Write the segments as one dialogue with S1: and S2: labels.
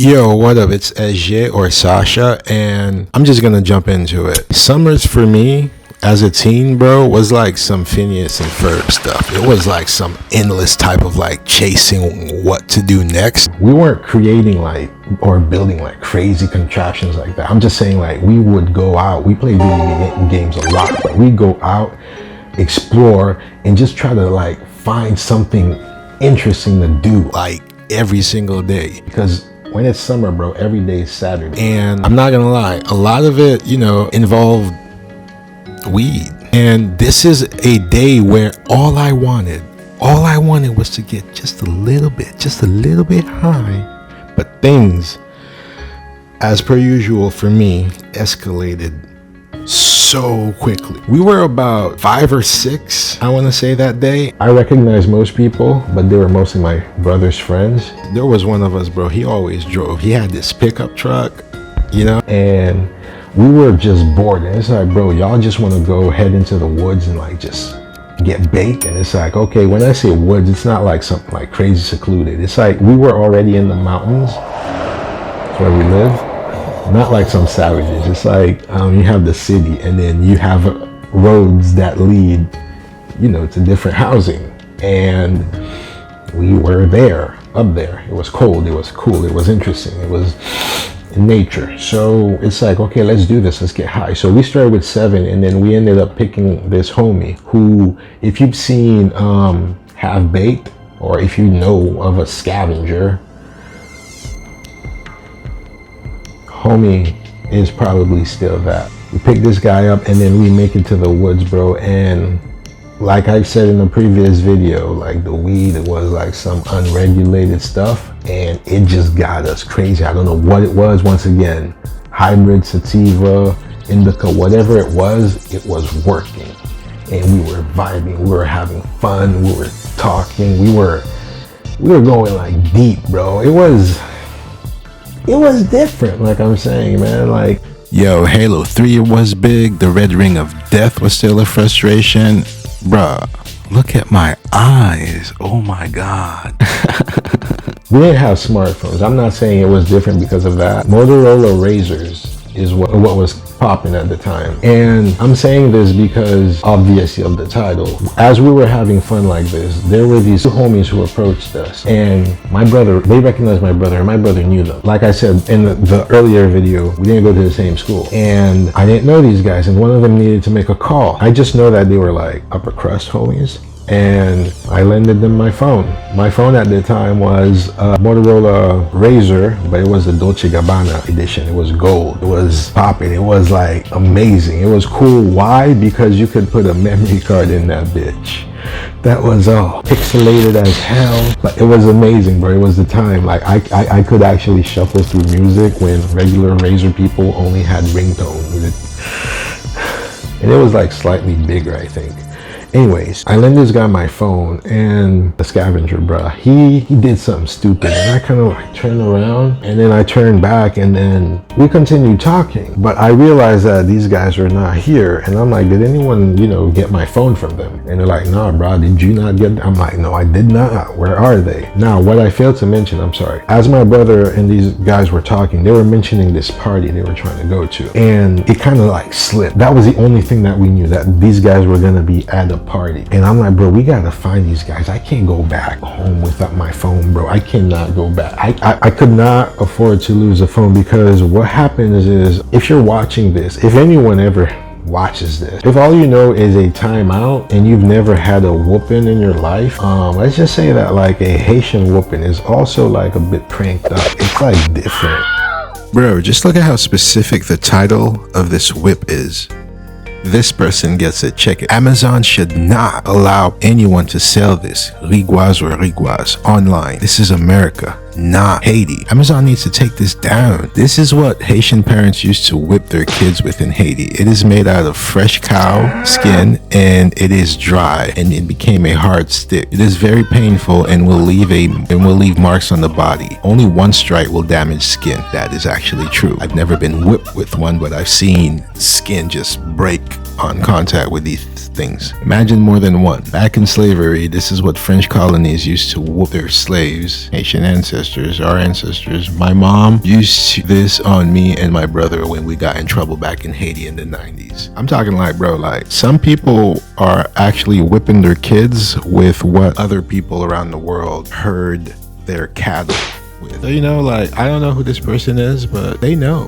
S1: Yo, what up? It's Hesgé or Sasha, and I'm just gonna jump into it. Summers for me as a teen, bro, was like some Phineas and Ferb stuff. It was like some endless type of like chasing what to do next. We weren't creating like or building like crazy contraptions like that. I'm just saying like we would go out. We played video games a lot, but we'd go out, explore, and just try to like find something interesting to do like every single day. Because when it's summer, bro, every day is Saturday. And I'm not gonna lie, a lot of it, involved weed. And this is a day where all I wanted was to get just a little bit high. But things, as per usual for me, escalated so quickly. We were about 5 or 6, I want to say, that day. I recognized most people, but they were mostly my brother's friends. There was one of us, bro, he always drove. He had this pickup truck, and we were just bored. And it's like, bro, y'all just want to go head into the woods and like just get baked. And it's like, okay, when I say woods, it's not like something like crazy secluded. It's like we were already in the mountains. That's where we live. Not like some savages. It's like you have the city and then you have roads that lead, to different housing. And we were up there. It was cold, it was cool, it was interesting, it was in nature. So it's like, okay, let's do this, let's get high. So we started with 7 and then we ended up picking this homie who, if you've seen Half Baked, or if you know of a scavenger, homie is probably still that. We picked this guy up and then we make it to the woods, bro. And like I said in the previous video, like the weed, it was like some unregulated stuff and it just got us crazy. I don't know what it was. Once again, hybrid, sativa, indica, whatever it was working. And we were vibing, we were having fun, we were talking, we were going like deep, bro. It was different, like I'm saying, man. Like, yo, Halo 3 was big. The red ring of death was still a frustration. Bruh, look at my eyes. Oh my God. We didn't have smartphones. I'm not saying it was different because of that. Motorola Razors is what was popping at the time. And I'm saying this because obviously of the title. As we were having fun like this, there were these 2 homies who approached us, and my brother, they recognized my brother, and my brother knew them. Like I said in the earlier video, we didn't go to the same school, and I didn't know these guys, and one of them needed to make a call. I just know that they were like upper crust homies. And I lended them my phone. My phone at the time was a Motorola Razr, but it was the Dolce & Gabbana edition. It was gold. It was popping. It was like amazing. It was cool. Why? Because you could put a memory card in that bitch. That was all pixelated as hell, but it was amazing, bro. It was the time. Like I could actually shuffle through music when regular Razr people only had ringtone with it. And it was like slightly bigger, I think. Anyways, I lent this guy my phone, and the scavenger, bruh, he did something stupid, and I kind of like turned around, and then I turned back, and then we continued talking. But I realized that these guys were not here, and I'm like, did anyone, get my phone from them? And they're like, nah, bruh, did you not get it? I'm like, no, I did not. Where are they? Now, what I failed to mention, I'm sorry, as my brother and these guys were talking, they were mentioning this party they were trying to go to, and it kind of like slipped. That was the only thing that we knew, that these guys were gonna be at a party. And I'm like, bro, we gotta find these guys. I can't go back home without my phone, bro. I cannot go back. I could not afford to lose a phone, because what happens is, if you're watching this, if anyone ever watches this, if all you know is a timeout and you've never had a whooping in your life, let's just say that like a Haitian whooping is also like a bit pranked up. It's like different. Bro, just look at how specific the title of this whip is. This person gets it. Check it. Amazon should not allow anyone to sell this, Riguaz or Riguaz, online. This is America, not Haiti. Amazon needs to take this down. This is what Haitian parents used to whip their kids with in Haiti. It is made out of fresh cow skin, and it is dry, and it became a hard stick. It is very painful and will leave marks on the body. Only 1 strike will damage skin. That is actually true. I've never been whipped with one, but I've seen skin just break on contact with these things. Imagine more than one. Back in slavery, this is what French colonies used to whoop their slaves, Haitian ancestors, our ancestors. My mom used this on me and my brother when we got in trouble back in Haiti in the 90s. I'm talking like, bro, like some people are actually whipping their kids with what other people around the world herd their cattle with. So, you know, like, I don't know who this person is, but they know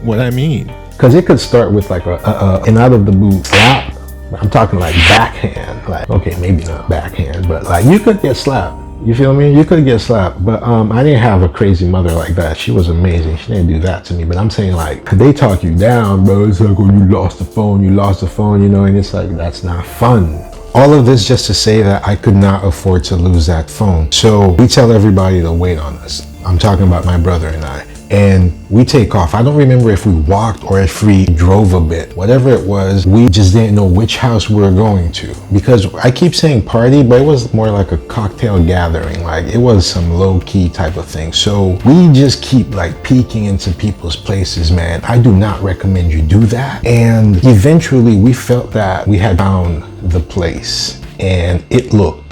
S1: what I mean. Because it could start with like an out of the blue slap. I'm talking like backhand. Like, okay, maybe not backhand, but like you could get slapped. You feel me? You could get slapped. But I didn't have a crazy mother like that. She was amazing. She didn't do that to me. But I'm saying like, they talk you down, bro. It's like, oh, you lost the phone, you know, and it's like, that's not fun. All of this just to say that I could not afford to lose that phone. So we tell everybody to wait on us. I'm talking about my brother and I. And we take off. I don't remember if we walked or if we drove a bit. Whatever it was, we just didn't know which house we were going to. Because I keep saying party, but it was more like a cocktail gathering. Like it was some low-key type of thing. So we just keep like peeking into people's places, man. I do not recommend you do that. And eventually we felt that we had found the place. And it looked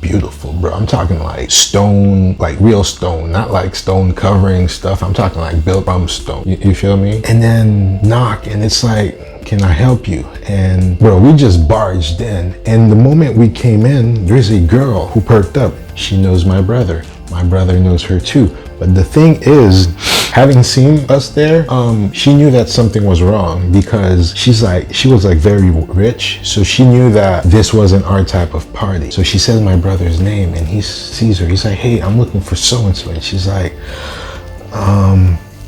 S1: beautiful, bro. I'm talking like stone, like real stone, not like stone covering stuff. I'm talking like built from stone. You feel me? And then knock, and it's like, can I help you? And bro, we just barged in. And the moment we came in, there's a girl who perked up. She knows my brother. My brother knows her too. But the thing is, having seen us there, she knew that something was wrong because she was like very rich. So she knew that this wasn't our type of party. So she says my brother's name and he sees her. He's like, hey, I'm looking for so-and-so. And she's like,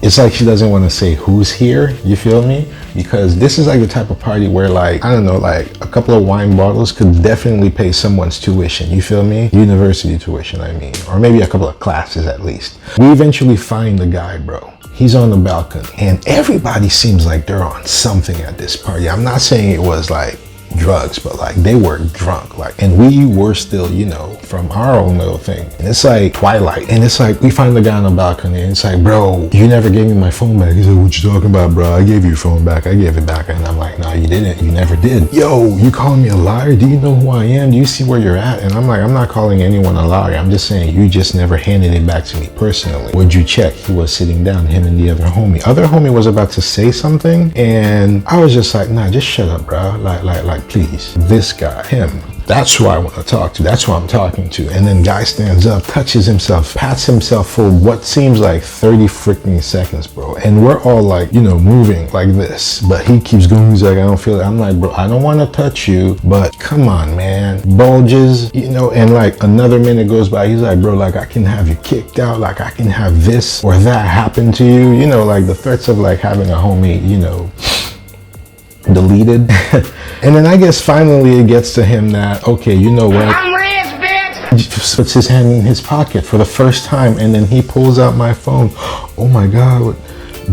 S1: it's like she doesn't want to say who's here, you feel me? Because this is like the type of party where like, I don't know, like a couple of wine bottles could definitely pay someone's tuition, you feel me? University tuition, I mean, or maybe a couple of classes at least. We eventually find the guy, bro. He's on the balcony and everybody seems like they're on something at this party. I'm not saying it was like drugs, but like they were drunk, like, and we were still, you know, from our own little thing. And it's like twilight, and it's like we find the guy on the balcony, and it's like, bro, you never gave me my phone back. He's like, what you talking about, bro? I gave you your phone back. I gave it back. And I'm like, no, you didn't. You never did. Yo, you calling me a liar? Do you know who I am? Do you see where you're at? And I'm like, I'm not calling anyone a liar. I'm just saying you just never handed it back to me personally. Would you check? He was sitting down, him and the other homie. Other homie was about to say something, and I was just like, nah, just shut up, bro. Like, please. This guy, him, that's who I want to talk to. That's who I'm talking to. And then guy stands up, touches himself, pats himself for what seems like 30 freaking seconds, bro. And we're all like, you know, moving like this. But he keeps going. He's like, I don't feel it. I'm like, bro, I don't want to touch you, but come on, man. Bulges, you know, and like another minute goes by. He's like, bro, like I can have you kicked out. Like I can have this or that happen to you. You know, like the threats of like having a homie, you know, deleted. And then I guess finally it gets to him that, okay, you know what? I'm rich, bitch! He just puts his hand in his pocket for the first time, and then he pulls out my phone. Oh my God,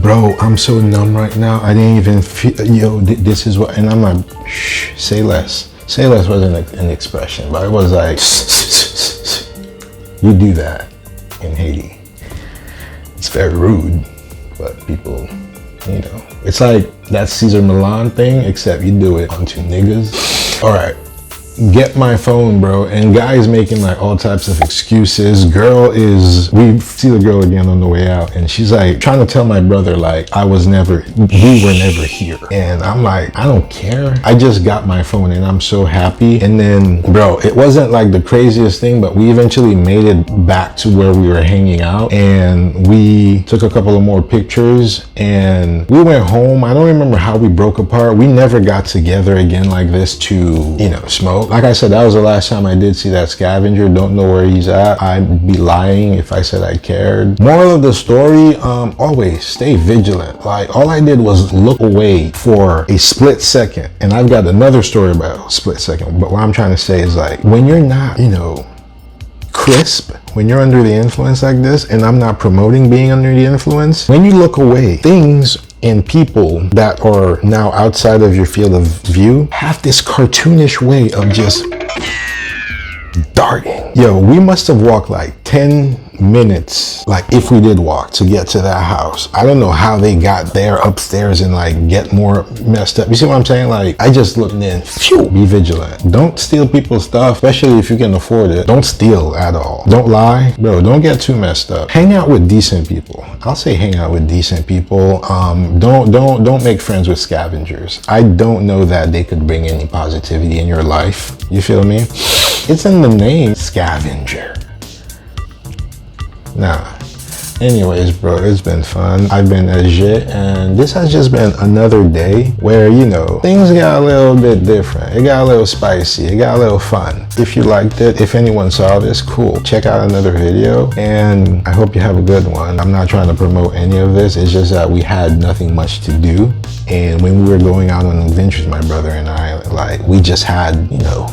S1: bro, I'm so numb right now. I didn't even feel, yo, this is what, and I'm like, shh, say less. Say less wasn't an expression, but it was like, you do that in Haiti. It's very rude, but people, you know, it's like that Cesar Milan thing, except you do it onto niggas. All right, get my phone, bro. And guy's making like all types of excuses. We see the girl again on the way out, and she's like trying to tell my brother like we were never here. And I'm like, I don't care. I just got my phone and I'm so happy. And then, bro, it wasn't like the craziest thing, but we eventually made it back to where we were hanging out, and we took a couple of more pictures and we went home. I don't remember how we broke apart. We never got together again like this to, you know, smoke. Like I said, that was the last time I did see that scavenger. Don't know where he's at. I'd be lying if I said I cared. Moral of the story, always stay vigilant. Like all I did was look away for a split second. And I've got another story about a split second. But what I'm trying to say is like, when you're not, you know, crisp, when you're under the influence like this, and I'm not promoting being under the influence, when you look away, things and people that are now outside of your field of view have this cartoonish way of just darting. Yo, we must have walked like 10 minutes, like if we did walk to get to that house. I don't know how they got there upstairs and like get more messed up. You see what I'm saying? Like I just looked in, phew, be vigilant. Don't steal people's stuff, especially if you can afford it. Don't steal at all. Don't lie, bro. Don't get too messed up. Hang out with decent people. I'll say hang out with decent people. Don't make friends with scavengers. I don't know that they could bring any positivity in your life. You feel me? It's in the name, scavenger. Nah. Anyways, bro, it's been fun. I've been Hesgé, and this has just been another day where, you know, things got a little bit different. It got a little spicy. It got a little fun. If you liked it, if anyone saw this, cool. Check out another video, and I hope you have a good one. I'm not trying to promote any of this. It's just that we had nothing much to do, and when we were going out on adventures, my brother and I, like, we just had, you know,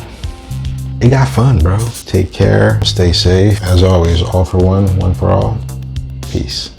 S1: it got fun, bro. Take care. Stay safe. As always, all for one, one for all. Peace.